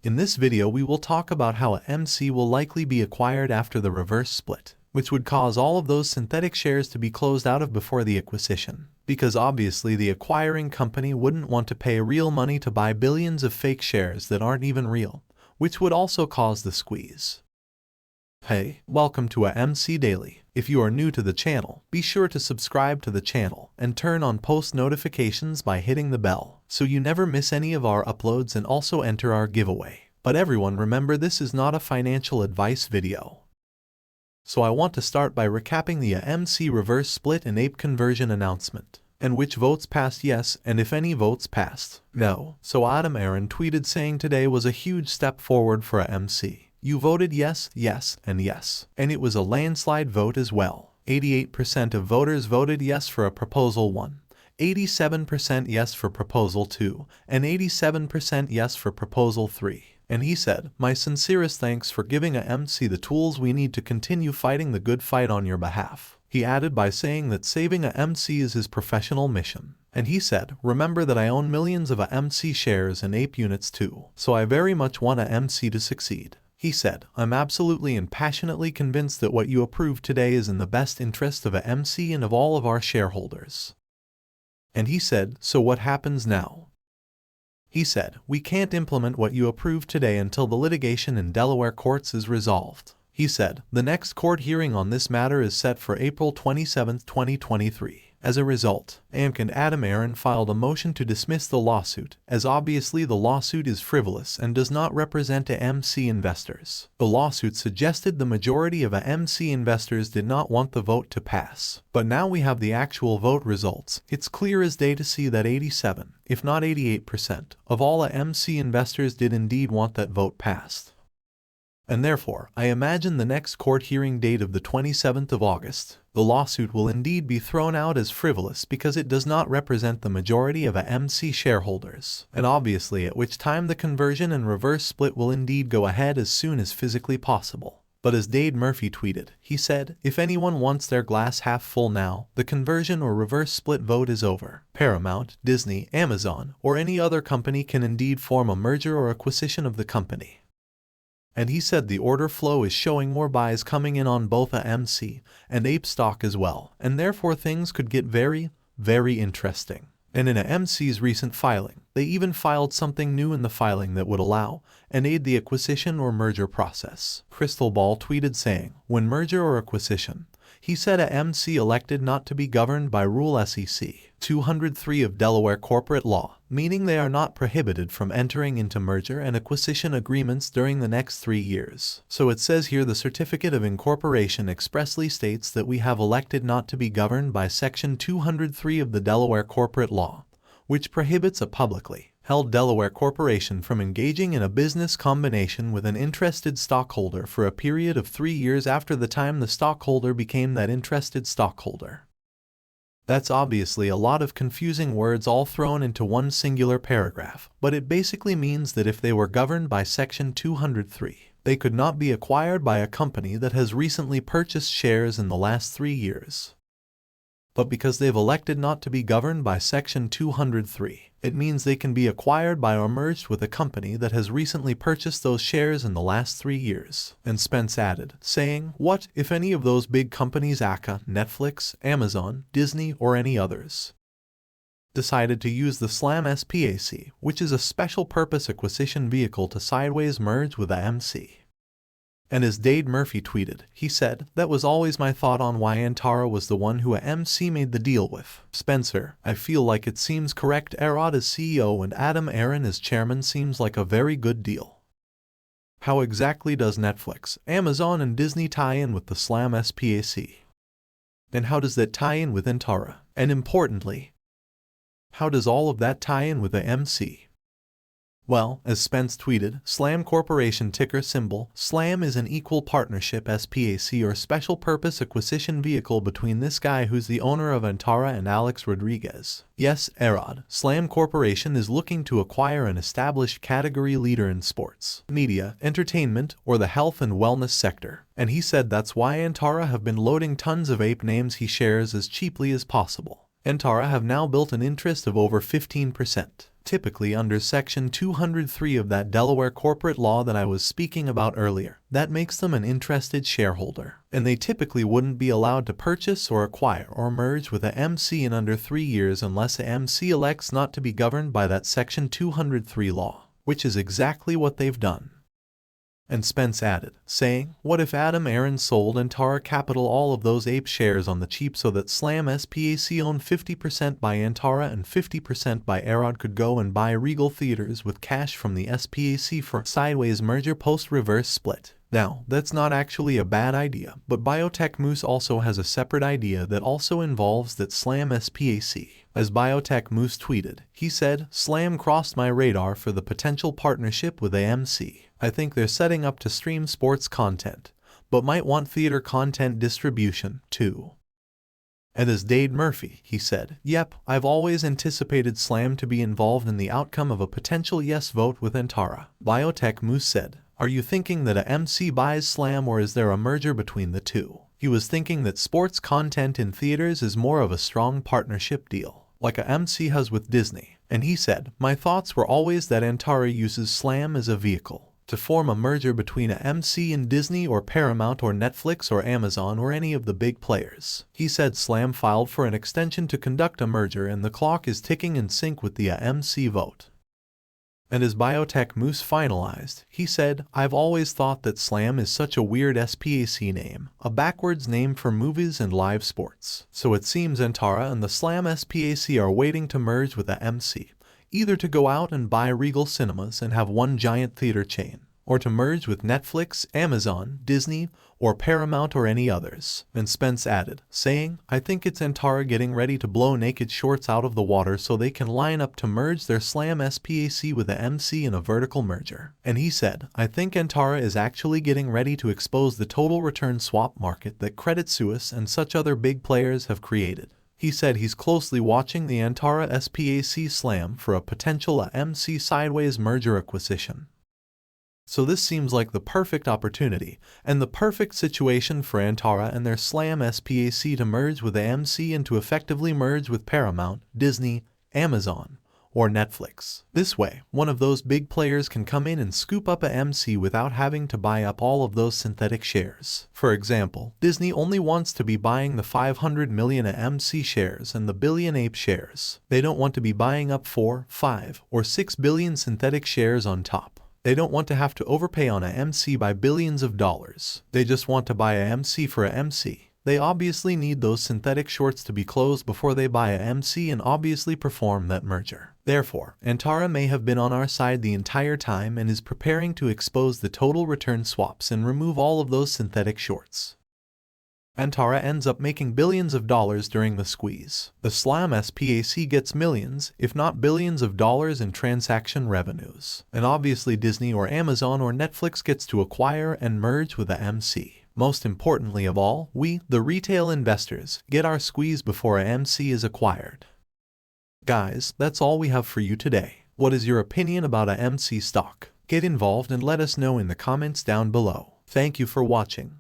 In this video we will talk about how AMC will likely be acquired after the reverse split, which would cause all of those synthetic shares to be closed out of before the acquisition, because obviously the acquiring company wouldn't want to pay real money to buy billions of fake shares that aren't even real, which would also cause the squeeze. Hey, welcome to AMC Daily. If you are new to the channel, be sure to subscribe to the channel and turn on post notifications by hitting the bell so you never miss any of our uploads, and also enter our giveaway. But everyone, remember, this is not a financial advice video. So I want to start by recapping the AMC reverse split and ape conversion announcement, and which votes passed yes, and if any votes passed no. So Adam Aaron tweeted saying today was a huge step forward for AMC. You voted yes, yes, and yes. And it was a landslide vote as well. 88% of voters voted yes for a proposal 1, 87% yes for proposal 2, and 87% yes for proposal 3. And he said, "My sincerest thanks for giving AMC the tools we need to continue fighting the good fight on your behalf." He added by saying that saving AMC is his professional mission. And he said, "Remember that I own millions of AMC shares and ape units too, so I very much want AMC to succeed." He said, "I'm absolutely and passionately convinced that what you approved today is in the best interest of AMC and of all of our shareholders." And he said, "So what happens now?" He said, "We can't implement what you approved today until the litigation in Delaware courts is resolved." He said, "The next court hearing on this matter is set for April 27, 2023. As a result, AMC and Adam Aaron filed a motion to dismiss the lawsuit, as obviously the lawsuit is frivolous and does not represent AMC investors. The lawsuit suggested the majority of AMC investors did not want the vote to pass. But now we have the actual vote results. It's clear as day to see that 87, if not 88%, of all AMC investors did indeed want that vote passed. And therefore, I imagine the next court hearing date of the 27th of August, the lawsuit will indeed be thrown out as frivolous because it does not represent the majority of AMC shareholders, and obviously at which time the conversion and reverse split will indeed go ahead as soon as physically possible. But as Dade Murphy tweeted, he said, "If anyone wants their glass half full now, the conversion or reverse split vote is over. Paramount, Disney, Amazon, or any other company can indeed form a merger or acquisition of the company." And he said the order flow is showing more buys coming in on both AMC and ape stock as well, and therefore things could get very, very interesting. And in AMC's recent filing, they even filed something new in the filing that would allow and aid the acquisition or merger process. Crystal Ball tweeted saying, "When merger or acquisition," he said, AMC elected not to be governed by Rule SEC 203 of Delaware corporate law, meaning they are not prohibited from entering into merger and acquisition agreements during the next 3 years. So it says here the certificate of incorporation expressly states that we have elected not to be governed by Section 203 of the Delaware corporate law, which prohibits a publicly held Delaware corporation from engaging in a business combination with an interested stockholder for a period of 3 years after the time the stockholder became that interested stockholder. That's obviously a lot of confusing words all thrown into one singular paragraph, but it basically means that if they were governed by Section 203, they could not be acquired by a company that has recently purchased shares in the last 3 years. But because they've elected not to be governed by Section 203, it means they can be acquired by or merged with a company that has recently purchased those shares in the last 3 years. And Spence added, saying, "What if any of those big companies, aka Netflix, Amazon, Disney, or any others, decided to use the SLAM SPAC, which is a special purpose acquisition vehicle, to sideways merge with AMC?" And as Dade Murphy tweeted, he said, "That was always my thought on why Antara was the one who AMC made the deal with. Spencer, I feel like it seems correct. Arad as CEO and Adam Aaron as chairman seems like a very good deal. How exactly does Netflix, Amazon, and Disney tie in with the SLAM SPAC? And how does that tie in with Antara? And importantly, how does all of that tie in with AMC?" Well, as Spence tweeted, SLAM Corporation ticker symbol, SLAM is an equal partnership SPAC or special purpose acquisition vehicle between this guy who's the owner of Antara and Alex Rodriguez. Yes, Arad, SLAM Corporation is looking to acquire an established category leader in sports, media, entertainment, or the health and wellness sector. And he said that's why Antara have been loading tons of ape names he shares as cheaply as possible. Antara have now built an interest of over 15%, typically under Section 203 of that Delaware corporate law that I was speaking about earlier. That makes them an interested shareholder, and they typically wouldn't be allowed to purchase or acquire or merge with a AMC in under 3 years unless a AMC elects not to be governed by that Section 203 law, which is exactly what they've done. And Spence added, saying, what if Adam Aaron sold Antara Capital all of those ape shares on the cheap so that Slam SPAC owned 50% by Antara and 50% by Arod could go and buy Regal Theaters with cash from the SPAC for a sideways merger post-reverse split? Now, that's not actually a bad idea, but Biotech Moose also has a separate idea that also involves that Slam SPAC. As Biotech Moose tweeted, he said, Slam crossed my radar for the potential partnership with AMC. I think they're setting up to stream sports content, but might want theater content distribution, too. And as Dade Murphy, he said, yep, I've always anticipated Slam to be involved in the outcome of a potential yes vote with Antara. Biotech Moose said, are you thinking that a AMC buys Slam or is there a merger between the two? He was thinking that sports content in theaters is more of a strong partnership deal, like a AMC has with Disney. And he said, my thoughts were always that Antara uses Slam as a vehicle to form a merger between a AMC and Disney or Paramount or Netflix or Amazon or any of the big players. He said Slam filed for an extension to conduct a merger and the clock is ticking in sync with the AMC vote. And as Biotech Moose finalized, he said, I've always thought that Slam is such a weird SPAC name, a backwards name for movies and live sports. So it seems Antara and the Slam SPAC are waiting to merge with the AMC, either to go out and buy Regal Cinemas and have one giant theater chain, or to merge with Netflix, Amazon, Disney, or Paramount or any others. And Spence added, saying, I think it's Antara getting ready to blow naked shorts out of the water so they can line up to merge their Slam SPAC with the AMC in a vertical merger. And he said, I think Antara is actually getting ready to expose the total return swap market that Credit Suisse and such other big players have created. He said he's closely watching the Antara SPAC Slam for a potential AMC sideways merger acquisition. So this seems like the perfect opportunity and the perfect situation for Antara and their Slam SPAC to merge with AMC and to effectively merge with Paramount, Disney, Amazon, or Netflix. This way, one of those big players can come in and scoop up AMC without having to buy up all of those synthetic shares. For example, Disney only wants to be buying the 500 million AMC shares and the billion ape shares. They don't want to be buying up 4, 5, or 6 billion synthetic shares on top. They don't want to have to overpay on AMC by billions of dollars. They just want to buy AMC for AMC. They obviously need those synthetic shorts to be closed before they buy AMC and obviously perform that merger. Therefore, Antara may have been on our side the entire time and is preparing to expose the total return swaps and remove all of those synthetic shorts. Antara ends up making billions of dollars during the squeeze. The Slam SPAC gets millions, if not billions of dollars in transaction revenues. And obviously Disney or Amazon or Netflix gets to acquire and merge with the AMC. Most importantly of all, we, the retail investors, get our squeeze before AMC is acquired. Guys, that's all we have for you today. What is your opinion about AMC stock? Get involved and let us know in the comments down below. Thank you for watching.